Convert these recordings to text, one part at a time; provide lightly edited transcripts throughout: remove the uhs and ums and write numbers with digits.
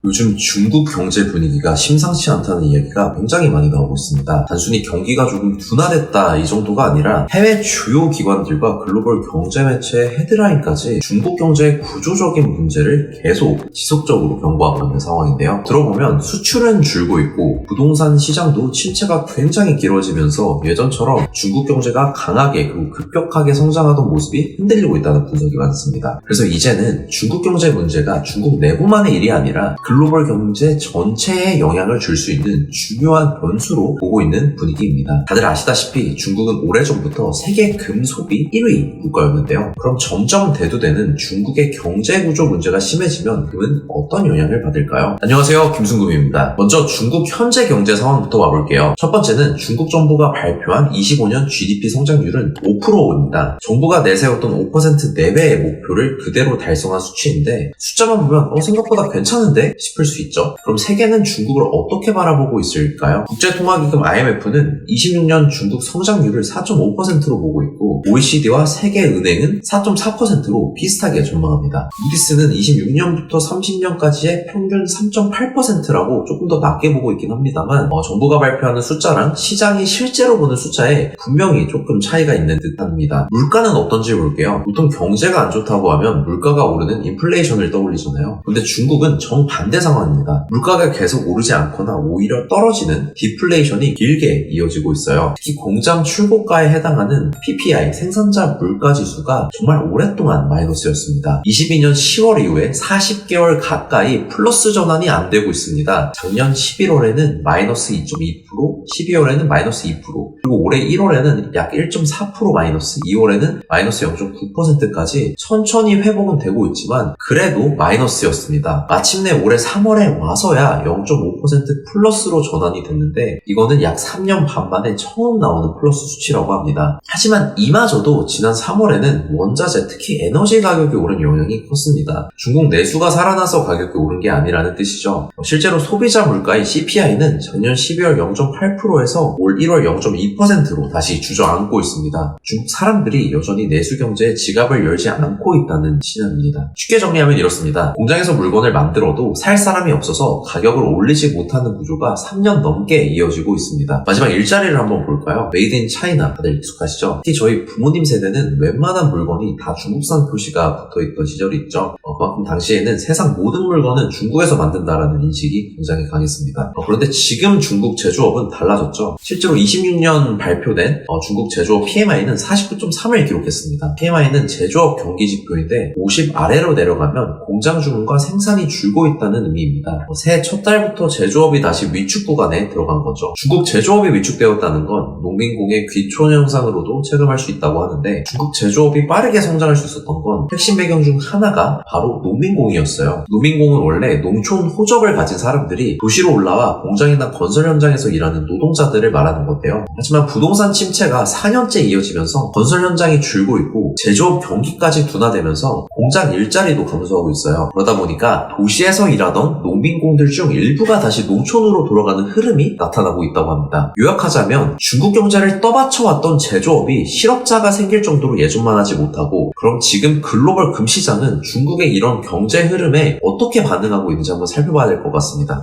요즘 중국 경제 분위기가 심상치 않다는 이야기가 굉장히 많이 나오고 있습니다. 단순히 경기가 조금 둔화됐다 이 정도가 아니라 해외 주요 기관들과 글로벌 경제 매체의 헤드라인까지 중국 경제의 구조적인 문제를 계속 지속적으로 경고하고 있는 상황인데요. 들어보면 수출은 줄고 있고 부동산 시장도 침체가 굉장히 길어지면서 예전처럼 중국 경제가 강하게 그리고 급격하게 성장하던 모습이 흔들리고 있다는 분석이 많습니다. 그래서 이제는 중국 경제 문제가 중국 내부만의 일이 아니라 글로벌 경제 전체에 영향을 줄 수 있는 중요한 변수로 보고 있는 분위기입니다. 다들 아시다시피 중국은 오래전부터 세계 금 소비 1위 국가였는데요. 그럼 점점 대두되는 중국의 경제 구조 문제가 심해지면 금은 어떤 영향을 받을까요? 안녕하세요, 김순금입니다. 먼저 중국 현재 경제 상황부터 와볼게요. 첫 번째는 중국 정부가 발표한 25년 GDP 성장률은 5%입니다. 정부가 내세웠던 5% 내외의 목표를 그대로 달성한 수치인데 숫자만 보면 생각보다 괜찮은데? 싶을 수 있죠. 그럼 세계는 중국을 어떻게 바라보고 있을까요? 국제통화기금 IMF는 26년 중국 성장률을 4.5%로 보고 있고 OECD와 세계은행은 4.4%로 비슷하게 전망합니다. 무디스는 26년부터 30년까지의 평균 3.8%라고 조금 더 낮게 보고 있긴 합니다만 정부가 발표하는 숫자랑 시장이 실제로 보는 숫자에 분명히 조금 차이가 있는 듯합니다. 물가는 어떤지 볼게요. 보통 경제가 안 좋다고 하면 물가가 오르는 인플레이션을 떠올리잖아요. 근데 중국은 정반대 상황입니다. 물가가 계속 오르지 않거나 오히려 떨어지는 디플레이션이 길게 이어지고 있어요. 특히 공장 출고가에 해당하는 PPI 생산자 물가 지수가 정말 오랫동안 마이너스였습니다. 22년 10월 이후에 40개월 가까이 플러스 전환이 안 되고 있습니다. 작년 11월에는 마이너스 2.2%, 12월에는 마이너스 2%, 그리고 올해 1월에는 약 1.4% 마이너스, 2월에는 마이너스 0.9%까지 천천히 회복은 되고 있지만 그래도 마이너스였습니다. 마침내 올해 3월에 와서야 0.5% 플러스로 전환이 됐는데 이거는 약 3년 반 만에 처음 나오는 플러스 수치라고 합니다. 하지만 이마저도 지난 3월에는 원자재, 특히 에너지 가격이 오른 영향이 컸습니다. 중국 내수가 살아나서 가격이 오른 게 아니라는 뜻이죠. 실제로 소비자 물가인 CPI는 작년 12월 0.8%에서 올 1월 0.2%로 다시 주저앉고 있습니다. 중국 사람들이 여전히 내수 경제에 지갑을 열지 않고 있다는 신호입니다. 쉽게 정리하면 이렇습니다. 공장에서 물건을 만들어도 살 사람이 없어서 가격을 올리지 못하는 구조가 3년 넘게 이어지고 있습니다. 마지막 일자리를 한번 볼까요? 메이드 인 차이나 다들 익숙하시죠? 특히 저희 부모님 세대는 웬만한 물건이 다 중국산 표시가 붙어있던 시절이 있죠. 그만큼 당시에는 세상 모든 물건은 중국에서 만든다라는 인식이 굉장히 강했습니다. 그런데 지금 중국 제조업은 달라졌죠. 실제로 26년 발표된 중국 제조업 PMI는 49.3을 기록했습니다. PMI는 제조업 경기 지표인데 50 아래로 내려가면 공장 주문과 생산이 줄고 있다는 의미입니다. 새해 첫 달부터 제조업이 다시 위축 구간에 들어간 거죠. 중국 제조업이 위축되었다는 건 농민공의 귀촌 현상으로도 체감할 수 있다고 하는데 중국 제조업이 빠르게 성장할 수 있었던 건 핵심 배경 중 하나가 바로 농민공이었어요. 농민공은 원래 농촌 호적을 가진 사람들이 도시로 올라와 공장이나 건설 현장에서 일하는 노동자들을 말하는 건데요. 하지만 부동산 침체가 4년째 이어지면서 건설 현장이 줄고 있고 제조업 경기까지 둔화되면서 공장 일자리도 감소하고 있어요. 그러다 보니까 도시에서 일하던 농민공들 중 일부가 다시 농촌으로 돌아가는 흐름이 나타나고 있다고 합니다. 요약하자면 중국 경제를 떠받쳐왔던 제조업이 실업자가 생길 정도로 예전만 하지 못하고 그럼 지금 글로벌 금시장은 중국의 이런 경제 흐름에 어떻게 반응하고 있는지 한번 살펴봐야 될 것 같습니다.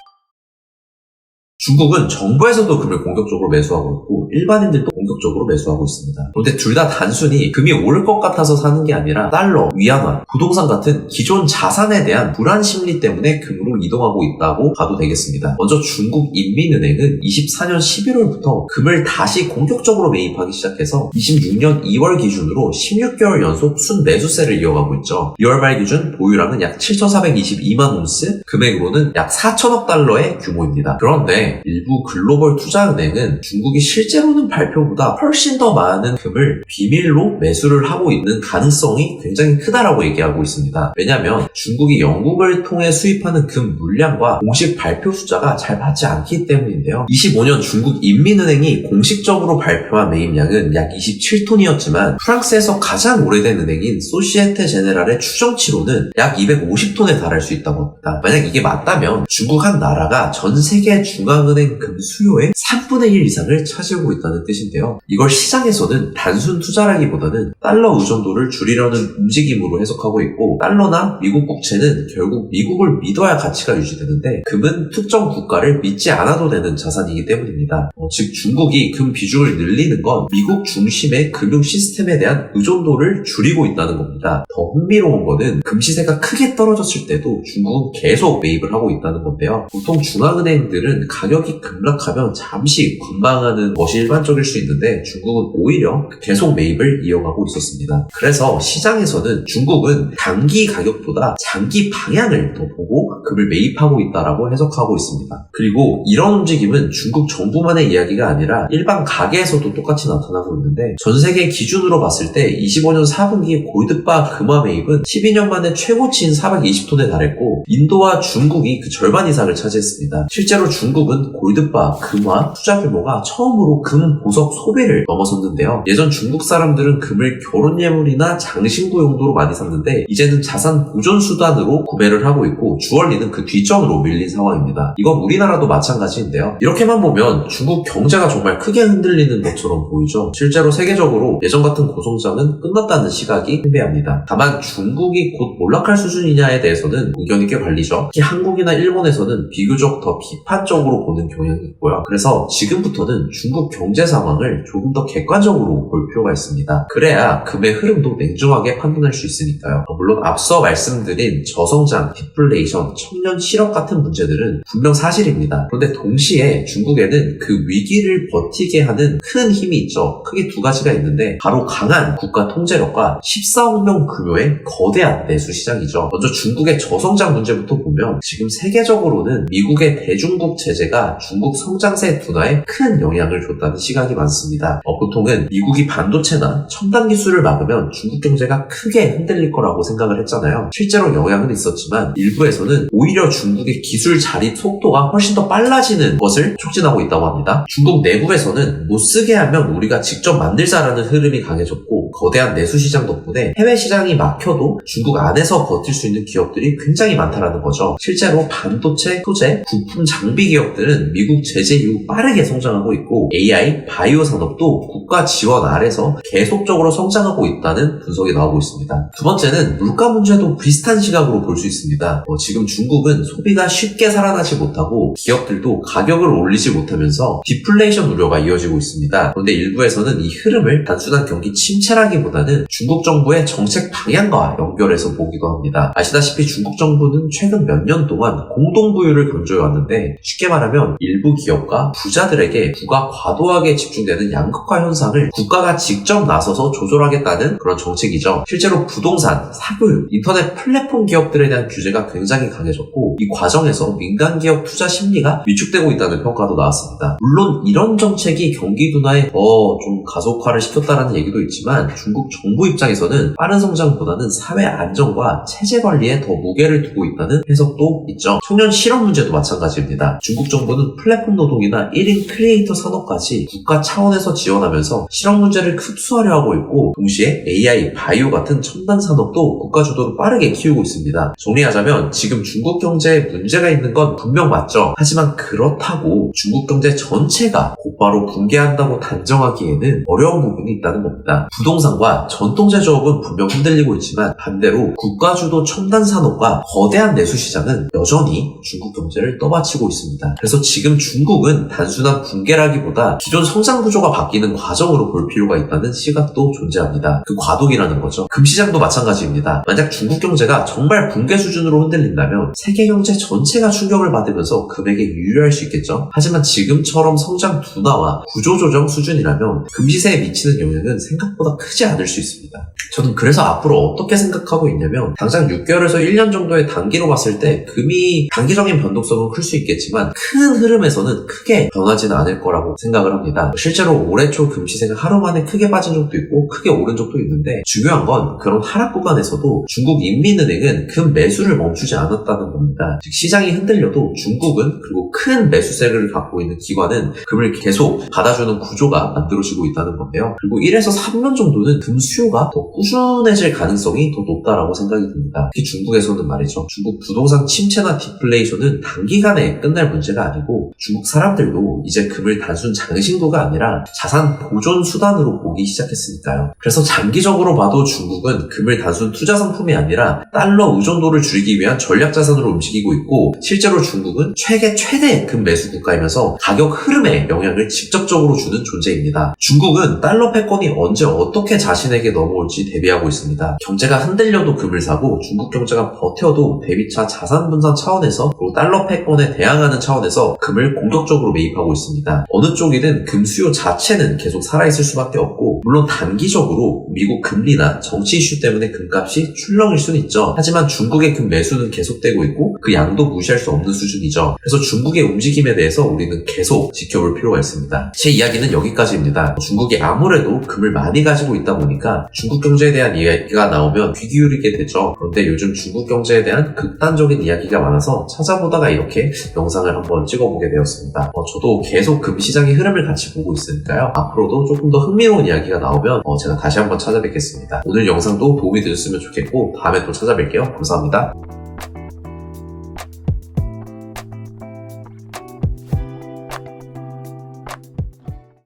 중국은 정부에서도 금을 공격적으로 매수하고 있고 일반인들도 공격적으로 매수하고 있습니다. 그런데 둘 다 단순히 금이 오를 것 같아서 사는 게 아니라 달러, 위안화, 부동산 같은 기존 자산에 대한 불안 심리 때문에 금으로 이동하고 있다고 봐도 되겠습니다. 먼저 중국 인민은행은 24년 11월부터 금을 다시 공격적으로 매입하기 시작해서 26년 2월 기준으로 16개월 연속 순매수세를 이어가고 있죠. 2월 말 기준 보유량은 약 7,422만 온스, 금액으로는 약 4천억 달러의 규모입니다. 그런데 일부 글로벌 투자은행은 중국이 실제로는 발표보다 훨씬 더 많은 금을 비밀로 매수를 하고 있는 가능성이 굉장히 크다라고 얘기하고 있습니다. 왜냐하면 중국이 영국을 통해 수입하는 금 물량과 공식 발표 숫자가 잘 맞지 않기 때문인데요. 25년 중국 인민은행이 공식적으로 발표한 매입량은 약 27톤이었지만 프랑스에서 가장 오래된 은행인 소시에테 제네랄의 추정치로는 약 250톤에 달할 수 있다고 합니다. 만약 이게 맞다면 중국 한 나라가 전 세계 중앙 중앙은행 금 수요의 3분의 1 이상을 차지하고 있다는 뜻인데요. 이걸 시장에서는 단순 투자라기보다는 달러 의존도를 줄이려는 움직임으로 해석하고 있고, 달러나 미국 국채는 결국 미국을 믿어야 가치가 유지되는데 금은 특정 국가를 믿지 않아도 되는 자산이기 때문입니다. 즉 중국이 금 비중을 늘리는 건 미국 중심의 금융 시스템에 대한 의존도를 줄이고 있다는 겁니다. 더 흥미로운 거는 금 시세가 크게 떨어졌을 때도 중국은 계속 매입을 하고 있다는 건데요. 보통 중앙은행들은 가격이 급락하면 잠시 관망하는 것이 일반적일 수 있는데 중국은 오히려 계속 매입을 이어가고 있었습니다. 그래서 시장에서는 중국은 단기 가격보다 장기 방향을 더 보고 금을 매입하고 있다라고 해석하고 있습니다. 그리고 이런 움직임은 중국 정부만의 이야기가 아니라 일반 가계에서도 똑같이 나타나고 있는데, 전 세계 기준으로 봤을 때 25년 4분기 골드바 금화 매입은 12년 만에 최고치인 420톤에 달했고, 인도와 중국이 그 절반 이상을 차지했습니다. 실제로 중국은 골드바 금화 투자 규모가 처음으로 금 보석 소비를 넘어섰는데요. 예전 중국 사람들은 금을 결혼 예물이나 장신구 용도로 많이 샀는데 이제는 자산 보존 수단으로 구매를 하고 있고, 주얼리는 그 뒷전으로 밀린 상황입니다. 이건 우리나라도 마찬가지인데요. 이렇게만 보면 중국 경제가 정말 크게 흔들리는 것처럼 보이죠. 실제로 세계적으로 예전 같은 고성장은 끝났다는 시각이 팽배합니다. 다만 중국이 곧 몰락할 수준이냐에 대해서는 의견이 꽤 갈리죠. 특히 한국이나 일본에서는 비교적 더 비판적으로 보는 경향이 있고요. 그래서 지금부터는 중국 경제 상황을 조금 더 객관적으로 볼 필요가 있습니다. 그래야 금의 흐름도 냉정하게 판단할 수 있으니까요. 물론 앞서 말씀드린 저성장, 디플레이션, 청년 실업 같은 문제들은 분명 사실입니다. 그런데 동시에 중국에는 그 위기를 버티게 하는 큰 힘이 있죠. 크게 두 가지가 있는데 바로 강한 국가 통제력과 14억 명 규모의 거대한 내수 시장이죠. 먼저 중국의 저성장 문제부터 보면 지금 세계적으로는 미국의 대중국 제재가 중국 성장세 둔화에 큰 영향을 줬다는 시각이 많습니다. 보통은 미국이 반도체나 첨단 기술을 막으면 중국 경제가 크게 흔들릴 거라고 생각을 했잖아요. 실제로 영향은 있었지만 일부에서는 오히려 중국의 기술 자립 속도가 훨씬 더 빨라지는 것을 촉진하고 있다고 합니다. 중국 내부에서는 못 쓰게 하면 우리가 직접 만들자라는 흐름이 강해졌고, 거대한 내수 시장 덕분에 해외 시장이 막혀도 중국 안에서 버틸 수 있는 기업들이 굉장히 많다라는 거죠. 실제로 반도체, 소재, 부품 장비 기업들은 미국 제재 이후 빠르게 성장하고 있고, AI, 바이오 산업도 국가 지원 아래서 계속적으로 성장하고 있다는 분석이 나오고 있습니다. 두 번째는 물가 문제도 비슷한 시각으로 볼 수 있습니다. 지금 중국은 소비가 쉽게 살아나지 못하고 기업들도 가격을 올리지 못하면서 디플레이션 우려가 이어지고 있습니다. 그런데 일부에서는 이 흐름을 단순한 경기 침체라기보다는 중국 정부의 정책 방향과 연결해서 보기도 합니다. 아시다시피 중국 정부는 최근 몇 년 동안 공동부유를 강조해왔는데, 쉽게 말하면 일부 기업과 부자들에게 부가 과도하게 집중되는 양극화 현상을 국가가 직접 나서서 조절하겠다는 그런 정책이죠. 실제로 부동산, 사교육, 인터넷 플랫폼 기업들에 대한 규제가 굉장히 강해졌고, 이 과정에서 민간 기업 투자 심리가 위축되고 있다는 평가도 나왔습니다. 물론 이런 정책이 경기 둔화에 더 좀 가속화를 시켰다는 얘기도 있지만, 중국 정부 입장에서는 빠른 성장보다는 사회 안정과 체제 관리에 더 무게를 두고 있다는 해석도 있죠. 청년 실업 문제도 마찬가지입니다. 중국 정부는 플랫폼 노동이나 1인 크리에이터 산업까지 국가 차원에서 지원하면서 실업 문제를 흡수하려 하고 있고, 동시에 AI, 바이오 같은 첨단 산업도 국가 주도로 빠르게 키우고 있습니다. 정리하자면 지금 중국 경제에 문제가 있는 건 분명 맞죠. 하지만 그렇다고 중국 경제 전체가 곧바로 붕괴한다고 단정하기에는 어려운 부분이 있다는 겁니다. 부동산과 전통 제조업은 분명 흔들리고 있지만, 반대로 국가 주도 첨단 산업과 거대한 내수 시장은 여전히 중국 경제를 떠받치고 있습니다. 그래서 지금 중국은 단순한 붕괴라기보다 기존 성장 구조가 바뀌는 과정으로 볼 필요가 있다는 시각도 존재합니다. 그 과도기라는 거죠. 금시장도 마찬가지입니다. 만약 중국 경제가 정말 붕괴 수준으로 흔들린다면 세계 경제 전체가 충격을 받으면서 금액에 유리할 수 있겠죠. 하지만 지금처럼 성장 둔화와 구조조정 수준이라면 금시세에 미치는 영향은 생각보다 크지 않을 수 있습니다. 저는 그래서 앞으로 어떻게 생각하고 있냐면, 당장 6개월에서 1년 정도의 단기로 봤을 때 금이 단기적인 변동성은 클 수 있겠지만 큰 흐름에서는 크게 변하지는 않을 거라고 생각을 합니다. 실제로 올해 초 금시세가 하루 만에 크게 빠진 적도 있고 크게 오른 적도 있는데, 중요한 건 그런 하락 구간에서도 중국 인민은행은 금 매수를 멈추지 않았다는 겁니다. 즉 시장이 흔들려도 중국은, 그리고 큰 매수세를 갖고 있는 기관은 금을 계속 받아주는 구조가 만들어지고 있다는 건데요. 그리고 1에서 3년 정도는 금 수요가 더 꾸준해질 가능성이 더 높다라고 생각이 듭니다. 특히 중국에서는 말이죠. 중국 부동산 침체나 디플레이션은 단기간에 끝날 문제가 문제가 아니고 중국 사람들도 이제 금을 단순 장신구가 아니라 자산 보존 수단으로 보기 시작했으니까요. 그래서 장기적으로 봐도 중국은 금을 단순 투자 상품이 아니라 달러 의존도를 줄이기 위한 전략 자산으로 움직이고 있고, 실제로 중국은 세계 최대 금 매수 국가이면서 가격 흐름에 영향을 직접적으로 주는 존재입니다. 중국은 달러 패권이 언제 어떻게 자신에게 넘어올지 대비하고 있습니다. 경제가 흔들려도 금을 사고, 중국 경제가 버텨도 대비차 자산 분산 차원에서, 그리고 달러 패권에 대항하는 차원에서 금을 공격적으로 매입하고 있습니다. 어느 쪽이든 금 수요 자체는 계속 살아있을 수밖에 없고, 물론 단기적으로 미국 금리나 정치 이슈 때문에 금값이 출렁일 수는 있죠. 하지만 중국의 금 매수는 계속되고 있고 그 양도 무시할 수 없는 수준이죠. 그래서 중국의 움직임에 대해서 우리는 계속 지켜볼 필요가 있습니다. 제 이야기는 여기까지입니다. 중국이 아무래도 금을 많이 가지고 있다 보니까 중국 경제에 대한 이야기가 나오면 귀 기울이게 되죠. 그런데 요즘 중국 경제에 대한 극단적인 이야기가 많아서 찾아보다가 이렇게 영상을 한번 찍어보게 되었습니다. 저도 계속 금 시장의 흐름을 같이 보고 있으니까요. 앞으로도 조금 더 흥미로운 이야기가 나오면 제가 다시 한번 찾아뵙겠습니다. 오늘 영상도 도움이 되셨으면 좋겠고 다음에 또 찾아뵐게요. 감사합니다.